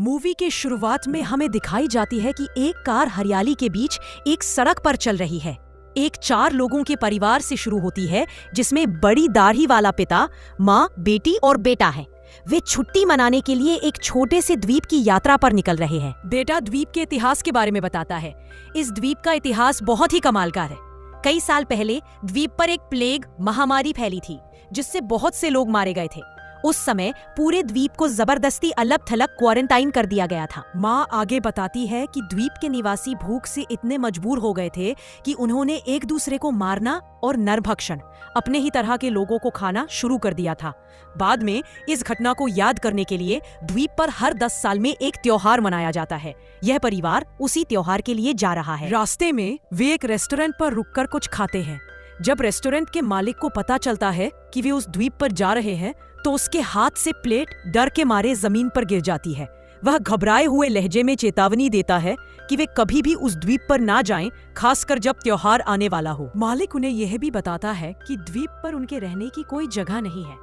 Movie के शुरुआत में हमें दिखाई जाती है कि एक कार हरियाली के बीच एक सड़क पर चल रही है। एक 4 लोगों के परिवार से शुरू होती है, जिसमें बड़ी दाढ़ी वाला पिता, माँ, बेटी और बेटा है। वे छुट्टी मनाने के लिए एक छोटे से द्वीप की यात्रा पर निकल रहे हैं। बेटा द्वीप के इतिहास के बारे में बताता है। इस द्वीप का इतिहास बहुत ही कमाल का है। कई साल पहले द्वीप पर एक प्लेग महामारी फैली थी, जिससे बहुत से लोग मारे गए थे। उस समय पूरे द्वीप को जबरदस्ती अलग थलग क्वारंटाइन कर दिया गया था। माँ आगे बताती है कि द्वीप के निवासी भूख से इतने मजबूर हो गए थे कि उन्होंने एक दूसरे को मारना और नरभक्षण, अपने ही तरह के लोगों को खाना शुरू कर दिया था। बाद में इस घटना को याद करने के लिए द्वीप पर हर 10 साल में एक त्योहार मनाया जाता है। यह परिवार उसी त्योहार के लिए जा रहा है। रास्ते में वे एक रेस्टोरेंट पर रुककर कुछ खाते हैं। जब रेस्टोरेंट के मालिक को पता चलता है कि वे उस द्वीप पर जा रहे हैं, तो उसके हाथ से प्लेट डर के मारे जमीन पर गिर जाती है। वह घबराए हुए लहजे में चेतावनी देता है कि वे कभी भी उस द्वीप पर ना जाएं, खासकर जब त्योहार आने वाला हो। मालिक उन्हें यह भी बताता है कि द्वीप पर उनके रहने की कोई जगह नहीं है।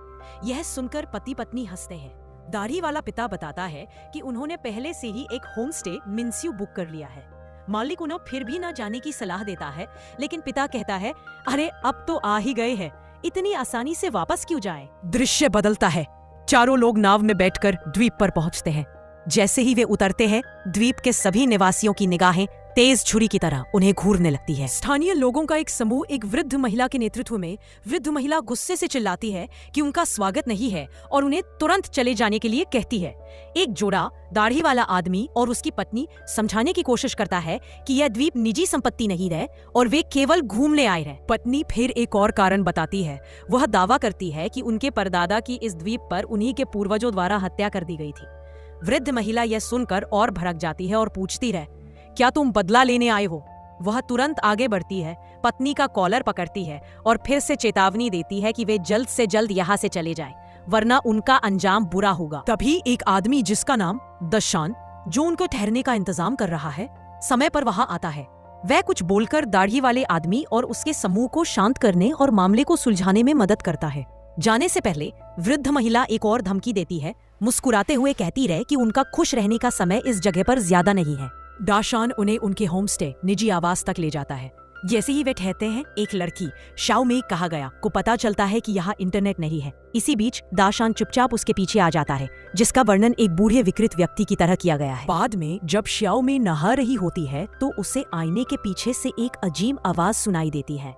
यह सुनकर पति पत्नी हंसते हैं। दाढ़ी वाला पिता बताता है कि उन्होंने पहले से ही एक होम स्टे मिन्स्यू बुक कर लिया है। मालिक उन्हें फिर भी न जाने की सलाह देता है, लेकिन पिता कहता है, अरे अब तो आ ही गए हैं, इतनी आसानी से वापस क्यों जाएं? दृश्य बदलता है। 4 लोग नाव में बैठकर द्वीप पर पहुंचते हैं। जैसे ही वे उतरते हैं, द्वीप के सभी निवासियों की निगाहें तेज छुरी की तरह उन्हें घूरने लगती है। स्थानीय लोगों का एक समूह एक वृद्ध महिला के नेतृत्व में, वृद्ध महिला गुस्से से चिल्लाती है कि उनका स्वागत नहीं है और उन्हें तुरंत चले जाने के लिए कहती है। एक जोड़ा, दाढ़ी वाला आदमी और उसकी पत्नी, समझाने की कोशिश करता है कि यह द्वीप निजी संपत्ति नहीं है और वे केवल घूमने आए हैं। पत्नी फिर एक और कारण बताती है। वह दावा करती है कि उनके परदादा की इस द्वीप पर उन्हीं के पूर्वजों द्वारा हत्या कर दी गई थी। वृद्ध महिला यह सुनकर और भड़क जाती है और पूछती है, क्या तुम बदला लेने आए हो? वह तुरंत आगे बढ़ती है, पत्नी का कॉलर पकड़ती है और फिर से चेतावनी देती है कि वे जल्द से जल्द यहाँ से चले जाएं, वरना उनका अंजाम बुरा होगा। तभी एक आदमी जिसका नाम दशान, जो उनको ठहरने का इंतजाम कर रहा है, समय पर वहाँ आता है। वह कुछ बोलकर दाढ़ी वाले आदमी और उसके समूह को शांत करने और मामले को सुलझाने में मदद करता है। जाने से पहले वृद्ध महिला एक और धमकी देती है, मुस्कुराते हुए कहती रहे कि उनका खुश रहने का समय इस जगह पर ज्यादा नहीं है। दाशान उन्हें उनके होम स्टे, निजी आवास तक ले जाता है। जैसे ही वे ठहरते हैं, एक लड़की, शाओ में कहा गया, को पता चलता है कि यहाँ इंटरनेट नहीं है। इसी बीच दाशान चुपचाप उसके पीछे आ जाता है, जिसका वर्णन एक बूढ़े विकृत व्यक्ति की तरह किया गया है। बाद में जब शाओ में नहा रही होती है, तो उसे आईने के पीछे से एक अजीब आवाज सुनाई देती है।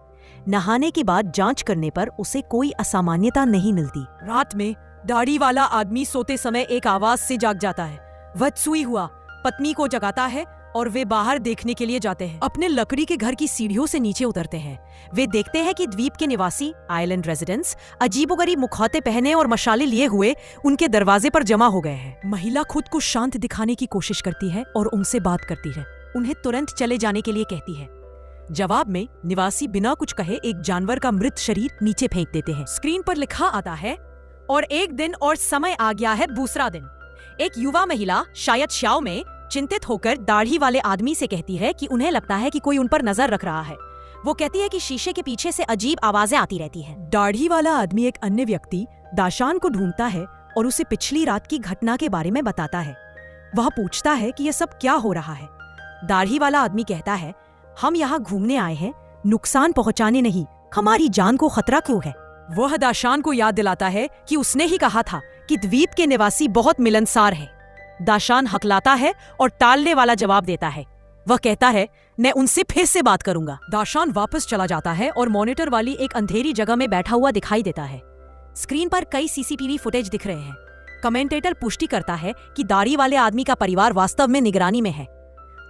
नहाने के बाद जांच करने पर उसे कोई असामान्यता नहीं मिलती। रात में दाढ़ी वाला आदमी सोते समय एक आवाज से जाग जाता है। वह सोई हुआ पत्नी को जगाता है और वे बाहर देखने के लिए जाते हैं। अपने लकड़ी के घर की सीढ़ियों से नीचे उतरते हैं। वे देखते हैं कि द्वीप के निवासी, आइलैंड रेजिडेंट्स, अजीबोगरीब मुखौटे पहने और मशाले लिए हुए उनके दरवाजे पर जमा हो गए हैं। महिला खुद को शांत दिखाने की कोशिश करती है और उनसे बात करती है। उन्हें तुरंत चले जाने के लिए कहती है। जवाब में निवासी बिना कुछ कहे एक जानवर का मृत शरीर नीचे फेंक देते हैं। स्क्रीन पर लिखा आता है, और एक दिन और समय आ गया है दूसरा दिन। एक युवा महिला, शायद शाओ में, चिंतित होकर दाढ़ी वाले आदमी से कहती है कि उन्हें लगता है कि कोई उन पर नजर रख रहा है। वो कहती है कि शीशे के पीछे से अजीब आवाजें आती रहती हैं। दाढ़ी वाला आदमी एक अन्य व्यक्ति, दाशान, को ढूंढता है और उसे पिछली रात की घटना के बारे में बताता है। वह पूछता है कि यह सब क्या हो रहा है। दाढ़ी वाला आदमी कहता है, हम यहाँ घूमने आए हैं, नुकसान पहुँचाने नहीं। हमारी जान को खतरा क्यों है? वह दाशान को याद दिलाता है कि उसने ही कहा था कि द्वीप के निवासी बहुत मिलनसार हैं। दाशान हकलाता है और टालने वाला जवाब देता है। वह कहता है, मैं उनसे फिर से बात करूंगा। दाशान वापस चला जाता है और मॉनिटर वाली एक अंधेरी जगह में बैठा हुआ दिखाई देता है। स्क्रीन पर कई सीसीटीवी फुटेज दिख रहे हैं। कमेंटेटर पुष्टि करता है कि दाढ़ी वाले आदमी का परिवार वास्तव में निगरानी में है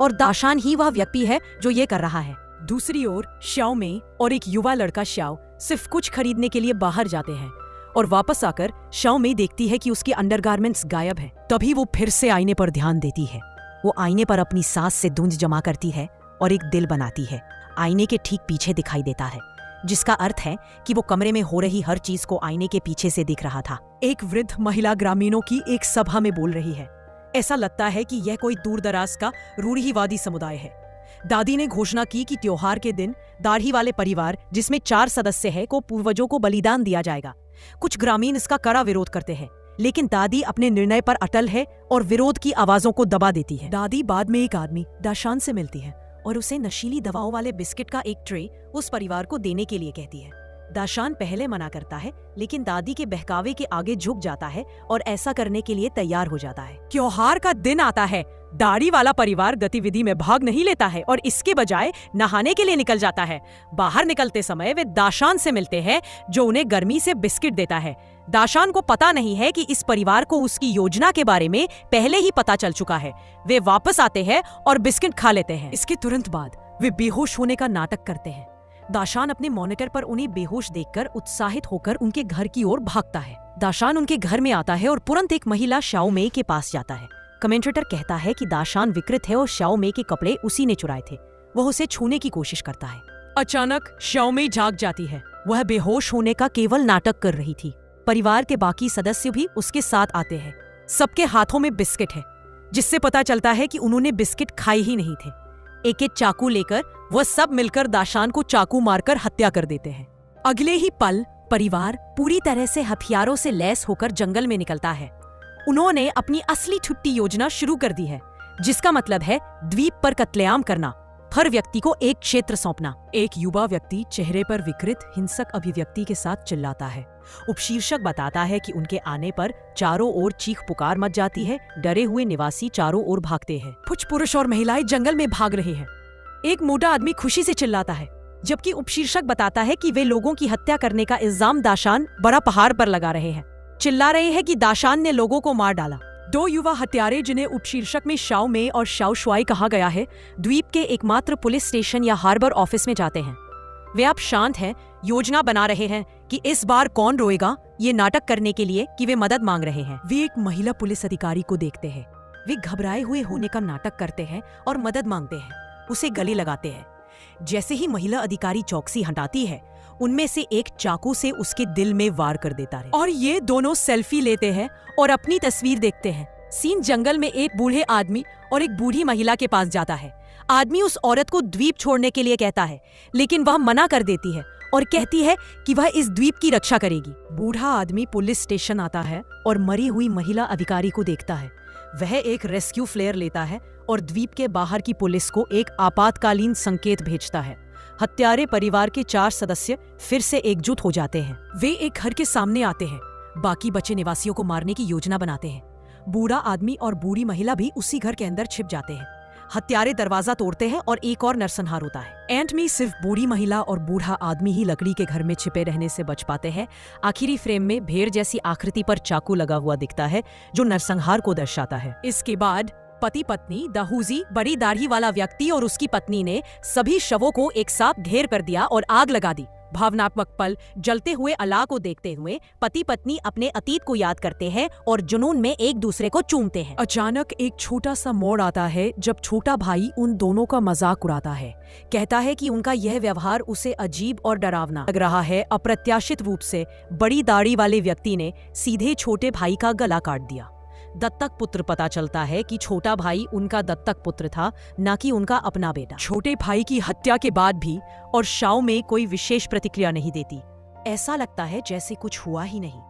और दाशान ही वह व्यक्ति है जो ये कर रहा है। दूसरी ओर शाओ में और एक युवा लड़का शाओ सिर्फ कुछ खरीदने के लिए बाहर जाते हैं और वापस आकर शाओ में देखती है कि उसकी अंडरगारमेंट्स गायब है। तभी वो फिर से आईने पर ध्यान देती है। वो आईने पर अपनी सांस से धुंध जमा करती है और एक दिल बनाती है। आईने के ठीक पीछे दिखाई देता है, जिसका अर्थ है कि वो कमरे में हो रही हर चीज को आईने के पीछे से दिख रहा था। एक वृद्ध महिला ग्रामीणों की एक सभा में बोल रही है। ऐसा लगता है कि यह कोई दूर दराज का रूढ़िवादी समुदाय है। दादी ने घोषणा की कि त्योहार के दिन दाढ़ी वाले परिवार, जिसमें 4 सदस्य हैं, को पूर्वजों को बलिदान दिया जाएगा। कुछ ग्रामीण इसका कड़ा विरोध करते हैं, लेकिन दादी अपने निर्णय पर अटल है और विरोध की आवाजों को दबा देती है। दादी बाद में एक आदमी दाशान से मिलती है और उसे नशीली दवाओं वाले बिस्किट का एक ट्रे उस परिवार को देने के लिए कहती है। दाशान पहले मना करता है, लेकिन दादी के बहकावे के आगे झुक जाता है और ऐसा करने के लिए तैयार हो जाता है। त्योहार का दिन आता है। दाढ़ी वाला परिवार गतिविधि में भाग नहीं लेता है और इसके बजाय नहाने के लिए निकल जाता है। बाहर निकलते समय वे दाशान से मिलते हैं, जो उन्हें गर्मी से बिस्किट देता है। दाशान को पता नहीं है कि इस परिवार को उसकी योजना के बारे में पहले ही पता चल चुका है। वे वापस आते हैं और बिस्किट खा लेते हैं। इसके तुरंत बाद वे बेहोश होने का नाटक करते हैं। दाशान अपने मॉनिटर पर उन्हें बेहोश देखकर उत्साहित होकर उनके घर की ओर भागता है। दाशान उनके घर में आता है और तुरंत एक महिला शाओ मेई के पास जाता है। कमेंटेटर कहता है कि दाशान विकृत है और शाओ मेई के कपड़े उसी ने चुराए थे। वह उसे छूने की कोशिश करता है। अचानक शाओ मेई जाग जाती है। वह बेहोश होने का केवल नाटक कर रही थी। परिवार के बाकी सदस्य भी उसके साथ आते हैं। सबके हाथों में बिस्किट है, जिससे पता चलता है कि उन्होंने बिस्किट खाए ही नहीं थे। एक एक चाकू लेकर वह सब मिलकर दाशान को चाकू मारकर हत्या कर देते हैं। अगले ही पल परिवार पूरी तरह से हथियारों से लैस होकर जंगल में निकलता है। उन्होंने अपनी असली छुट्टी योजना शुरू कर दी है, जिसका मतलब है द्वीप पर कत्लेआम करना, हर व्यक्ति को एक क्षेत्र सौंपना। एक युवा व्यक्ति चेहरे पर विकृत हिंसक अभिव्यक्ति के साथ चिल्लाता है। उपशीर्षक बताता है कि उनके आने पर चारों ओर चीख पुकार मच जाती है। डरे हुए निवासी चारों ओर भागते हैं। कुछ पुरुष और महिलाएं जंगल में भाग रहे हैं। एक मोटा आदमी खुशी से चिल्लाता है, जबकि उपशीर्षक बताता है कि वे लोगों की हत्या करने का इल्जाम दाशान बड़ा पहाड़ पर लगा रहे हैं। चिल्ला रहे हैं कि दाशान ने लोगों को मार डाला। दो युवा हत्यारे, जिन्हें उपशीर्षक में शाओ मेई और शाओ शुआई कहा गया है, द्वीप के एकमात्र पुलिस स्टेशन या हार्बर ऑफिस में जाते हैं। वे अब शांत हैं, योजना बना रहे हैं कि इस बार कौन रोएगा, ये नाटक करने के लिए कि वे मदद मांग रहे हैं। वे एक महिला पुलिस अधिकारी को देखते हैं। वे घबराए हुए होने का नाटक करते हैं और मदद मांगते हैं, उसे गले लगाते हैं। जैसे ही महिला अधिकारी चौकसी हटाती है, उनमें से एक चाकू से उसके दिल में वार कर देता है और ये दोनों सेल्फी लेते हैं और अपनी तस्वीर देखते हैं। सीन जंगल में एक बूढ़े आदमी और एक बूढ़ी महिला के पास जाता है। आदमी उस औरत को द्वीप छोड़ने के लिए कहता है, लेकिन वह मना कर देती है और कहती है कि वह इस द्वीप की रक्षा करेगी। बूढ़ा आदमी पुलिस स्टेशन आता है और मरी हुई महिला अधिकारी को देखता है। वह एक रेस्क्यू फ्लेयर लेता है और द्वीप के बाहर की पुलिस को एक आपातकालीन संकेत भेजता है। हत्यारे परिवार के 4 सदस्य फिर से एकजुट हो जाते हैं। वे एक घर के सामने आते हैं, बाकी बचे निवासियों को मारने की योजना बनाते हैं। बूढ़ा आदमी और बूढ़ी महिला भी उसी घर के अंदर छिप जाते हैं। हत्यारे दरवाजा तोड़ते हैं और एक और नरसंहार होता है। एंड में सिर्फ बूढ़ी महिला और बूढ़ा आदमी ही लकड़ी के घर में छिपे रहने से बच पाते हैं। आखिरी फ्रेम में भेड़ जैसी आकृति पर चाकू लगा हुआ दिखता है, जो नरसंहार को दर्शाता है। इसके बाद पति पत्नी, दाहूजी, बड़ी दाढ़ी वाला व्यक्ति और उसकी पत्नी ने सभी शवों को एक साथ घेर कर दिया और आग लगा दी। भावनात्मक पल जलते हुए अल्लाह को देखते हुए पति पत्नी अपने अतीत को याद करते हैं और जुनून में एक दूसरे को चूमते हैं। अचानक एक छोटा सा मोड़ आता है, जब छोटा भाई उन दोनों का मजाक उड़ाता है। कहता है कि उनका यह व्यवहार उसे अजीब और डरावना लग रहा है। अप्रत्याशित रूप से बड़ी दाढ़ी वाले व्यक्ति ने सीधे छोटे भाई का गला काट दिया। दत्तक पुत्र पता चलता है कि छोटा भाई उनका दत्तक पुत्र था, न कि उनका अपना बेटा। छोटे भाई की हत्या के बाद भी और शाओ में कोई विशेष प्रतिक्रिया नहीं देती। ऐसा लगता है जैसे कुछ हुआ ही नहीं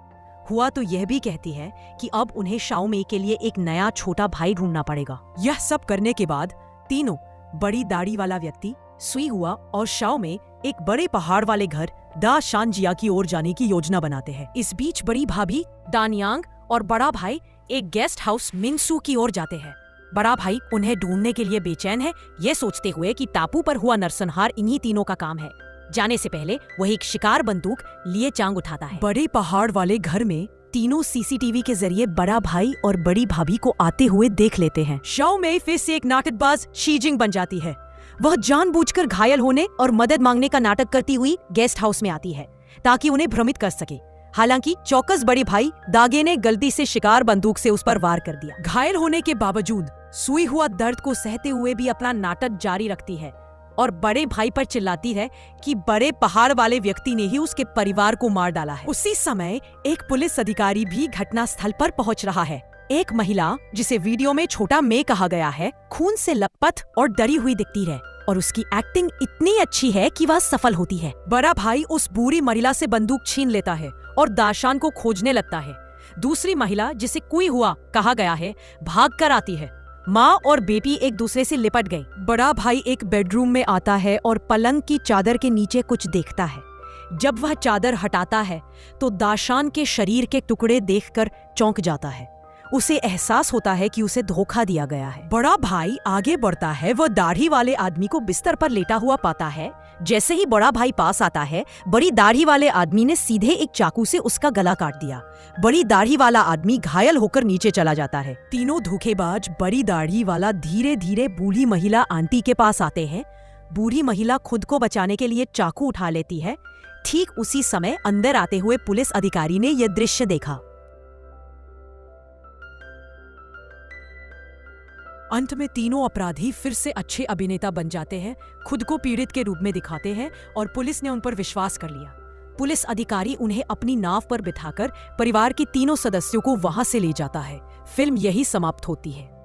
हुआ। तो यह भी कहती है कि अब उन्हें शाओ में के लिए एक नया छोटा भाई ढूंढना पड़ेगा। यह सब करने के बाद तीनों, बड़ी दाढ़ी वाला व्यक्ति, सुई हुआ और शाओ में, एक बड़े पहाड़ वाले घर दा शानजिया की ओर जाने की योजना बनाते हैं। इस बीच बड़ी भाभी दानियांग और बड़ा भाई एक गेस्ट हाउस मिनसू की ओर जाते हैं। बड़ा भाई उन्हें ढूंढने के लिए बेचैन है, ये सोचते हुए कि टापू पर हुआ नरसंहार इन्हीं तीनों का काम है। जाने से पहले वह एक शिकार बंदूक लिए चांग उठाता है। बड़े पहाड़ वाले घर में तीनों सीसीटीवी के जरिए बड़ा भाई और बड़ी भाभी को आते हुए देख लेते हैं। शाओ में फिर से एक नाटकबाज शीजिंग बन जाती है। वह जानबूझकर घायल होने और मदद मांगने का नाटक करती हुई गेस्ट हाउस में आती है, ताकि उन्हें भ्रमित कर सके। हालांकि चौकस बड़ी भाई दागे ने गलती से शिकार बंदूक से उस पर वार कर दिया। घायल होने के बावजूद सुई हुआ दर्द को सहते हुए भी अपना नाटक जारी रखती है और बड़े भाई पर चिल्लाती है कि बड़े पहाड़ वाले व्यक्ति ने ही उसके परिवार को मार डाला है। उसी समय एक पुलिस अधिकारी भी घटना स्थल पर पहुंच रहा है। एक महिला, जिसे वीडियो में छोटा मे कहा गया है, खून से लथपथ और डरी हुई दिखती है और उसकी एक्टिंग इतनी अच्छी है कि वह सफल होती है। बड़ा भाई उस बूढ़ी महिला से बंदूक छीन लेता है और दाशान को खोजने लगता है। दूसरी महिला, जिसे कुई हुआ कहा गया है, भाग कर आती है। माँ और बेबी एक दूसरे से लिपट गई। बड़ा भाई एक बेडरूम में आता है और पलंग की चादर के नीचे कुछ देखता है। जब वह चादर हटाता है तो दाशान के शरीर के टुकड़े देखकर चौंक जाता है। उसे एहसास होता है कि उसे धोखा दिया गया है। बड़ा भाई आगे बढ़ता है। वह दाढ़ी वाले आदमी को बिस्तर पर लेटा हुआ पाता है। जैसे ही बड़ा भाई पास आता है, बड़ी दाढ़ी वाले आदमी ने सीधे एक चाकू से उसका गला काट दिया। बड़ी दाढ़ी वाला आदमी घायल होकर नीचे चला जाता है। तीनों धोखेबाज बड़ी दाढ़ी वाला धीरे धीरे बूढ़ी महिला आंटी के पास आते हैं। बूढ़ी महिला खुद को बचाने के लिए चाकू उठा लेती है। ठीक उसी समय अंदर आते हुए पुलिस अधिकारी ने यह दृश्य देखा। अंत में तीनों अपराधी फिर से अच्छे अभिनेता बन जाते हैं, खुद को पीड़ित के रूप में दिखाते हैं और पुलिस ने उन पर विश्वास कर लिया। पुलिस अधिकारी उन्हें अपनी नाव पर बिठाकर परिवार के तीनों सदस्यों को वहां से ले जाता है। फिल्म यही समाप्त होती है।